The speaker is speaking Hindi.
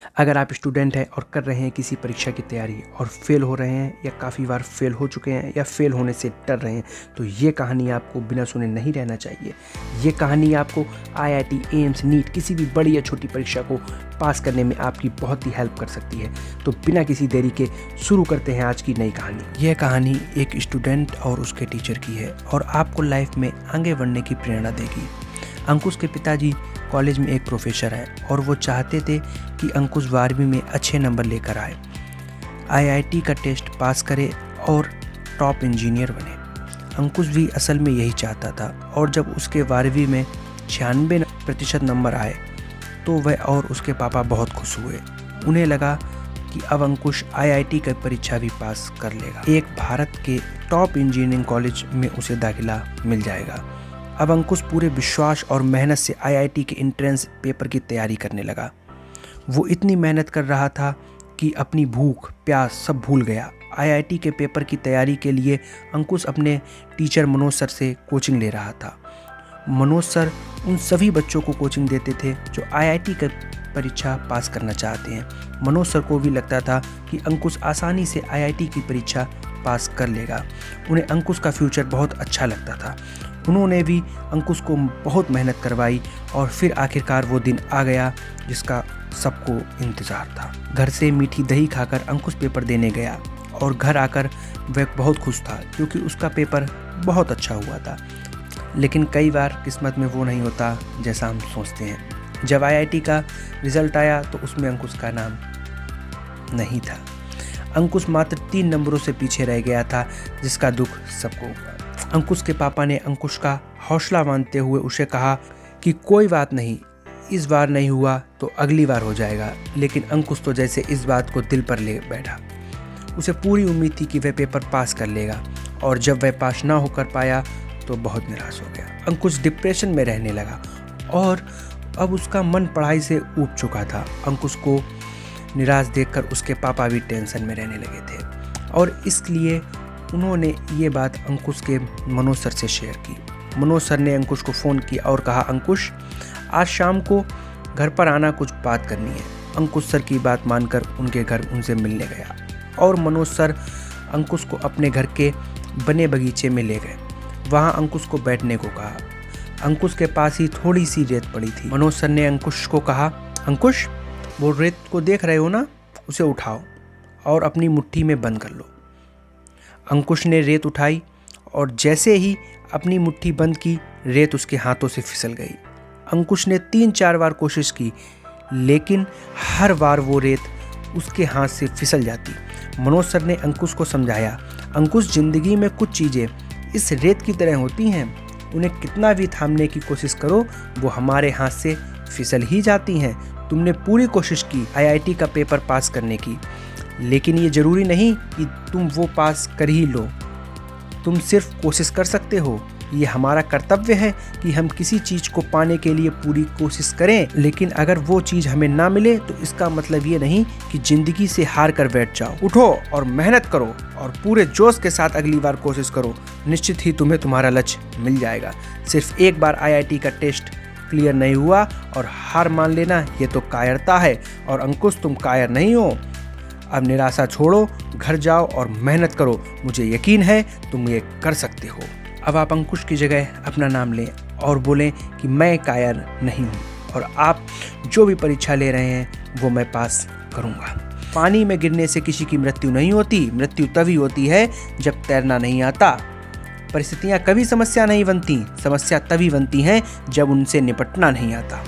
अगर आप स्टूडेंट हैं और कर रहे हैं किसी परीक्षा की तैयारी और फेल हो रहे हैं या काफ़ी बार फेल हो चुके हैं या फेल होने से डर रहे हैं, तो ये कहानी आपको बिना सुने नहीं रहना चाहिए। ये कहानी आपको आईआईटी, एम्स, नीट किसी भी बड़ी या छोटी परीक्षा को पास करने में आपकी बहुत ही हेल्प कर सकती है। तो बिना किसी देरी के शुरू करते हैं आज की नई कहानी। यह कहानी एक स्टूडेंट और उसके टीचर की है और आपको लाइफ में आगे बढ़ने की प्रेरणा देगी। अंकुश के पिताजी कॉलेज में एक प्रोफेसर हैं और वो चाहते थे कि अंकुश 12वीं में अच्छे नंबर लेकर आए, आईआईटी का टेस्ट पास करे और टॉप इंजीनियर बने। अंकुश भी असल में यही चाहता था और जब उसके 12वीं में 96% नंबर आए तो वह और उसके पापा बहुत खुश हुए। उन्हें लगा कि अब अंकुश आईआईटी की परीक्षा भी पास कर लेगा, एक भारत के टॉप इंजीनियरिंग कॉलेज में उसे दाखिला मिल जाएगा। अब अंकुश पूरे विश्वास और मेहनत से आईआईटी के एंट्रेंस पेपर की तैयारी करने लगा। वो इतनी मेहनत कर रहा था कि अपनी भूख प्यास सब भूल गया। आईआईटी के पेपर की तैयारी के लिए अंकुश अपने टीचर मनोज सर से कोचिंग ले रहा था। मनोज सर उन सभी बच्चों को कोचिंग देते थे जो आईआईटी की परीक्षा पास करना चाहते हैं। मनोज सर को भी लगता था कि अंकुश आसानी से आईआईटी की परीक्षा पास कर लेगा। उन्हें अंकुश का फ्यूचर बहुत अच्छा लगता था। उन्होंने भी अंकुश को बहुत मेहनत करवाई और फिर आखिरकार वो दिन आ गया जिसका सबको इंतज़ार था। घर से मीठी दही खाकर अंकुश पेपर देने गया और घर आकर वह बहुत खुश था क्योंकि उसका पेपर बहुत अच्छा हुआ था। लेकिन कई बार किस्मत में वो नहीं होता जैसा हम सोचते हैं। जब आईआईटी का रिज़ल्ट आया तो उसमें अंकुश का नाम नहीं था। अंकुश मात्र 3 नंबरों से पीछे रह गया था, जिसका दुख सबको हुआ। अंकुश के पापा ने अंकुश का हौसला मानते हुए उसे कहा कि कोई बात नहीं, इस बार नहीं हुआ तो अगली बार हो जाएगा। लेकिन अंकुश तो जैसे इस बात को दिल पर ले बैठा। उसे पूरी उम्मीद थी कि वह पेपर पास कर लेगा और जब वह पास ना होकर पाया तो बहुत निराश हो गया। अंकुश डिप्रेशन में रहने लगा और अब उसका मन पढ़ाई से ऊब चुका था। अंकुश को निराश देखकर उसके पापा भी टेंशन में रहने लगे थे और इसलिए उन्होंने ये बात अंकुश के मनोज सर से शेयर की। मनोज सर ने अंकुश को फ़ोन किया और कहा, अंकुश आज शाम को घर पर आना, कुछ बात करनी है। अंकुश सर की बात मानकर उनके घर उनसे मिलने गया और मनोज सर अंकुश को अपने घर के बने बगीचे में ले गए। वहाँ अंकुश को बैठने को कहा। अंकुश के पास ही थोड़ी सी रेत पड़ी थी। मनोज सर ने अंकुश को कहा, अंकुश वो रेत को देख रहे हो ना, उसे उठाओ और अपनी मुट्ठी में बंद कर लो। अंकुश ने रेत उठाई और जैसे ही अपनी मुट्ठी बंद की, रेत उसके हाथों से फिसल गई। अंकुश ने 3-4 बार कोशिश की लेकिन हर बार वो रेत उसके हाथ से फिसल जाती। मनोज सर ने अंकुश को समझाया, अंकुश ज़िंदगी में कुछ चीज़ें इस रेत की तरह होती हैं, उन्हें कितना भी थामने की कोशिश करो वो हमारे हाथ से फिसल ही जाती हैं। तुमने पूरी कोशिश की आईआईटी का पेपर पास करने की, लेकिन ये ज़रूरी नहीं कि तुम वो पास कर ही लो। तुम सिर्फ कोशिश कर सकते हो। ये हमारा कर्तव्य है कि हम किसी चीज़ को पाने के लिए पूरी कोशिश करें, लेकिन अगर वो चीज़ हमें ना मिले तो इसका मतलब ये नहीं कि ज़िंदगी से हार कर बैठ जाओ। उठो और मेहनत करो और पूरे जोश के साथ अगली बार कोशिश करो। निश्चित ही तुम्हें तुम्हारा लक्ष्य मिल जाएगा। सिर्फ एक बार आईआईटी का टेस्ट क्लियर नहीं हुआ और हार मान लेना, ये तो कायरता है और अंकुश तुम कायर नहीं हो। अब निराशा छोड़ो, घर जाओ और मेहनत करो। मुझे यकीन है तुम ये कर सकते हो। अब आप अंकुश की जगह अपना नाम लें और बोलें कि मैं कायर नहीं हूँ और आप जो भी परीक्षा ले रहे हैं वो मैं पास करूँगा। पानी में गिरने से किसी की मृत्यु नहीं होती। मृत्यु तभी होती है जब तैरना नहीं आता। परिस्थितियाँ कभी समस्या नहीं बनती, समस्या तभी बनती हैं जब उनसे निपटना नहीं आता।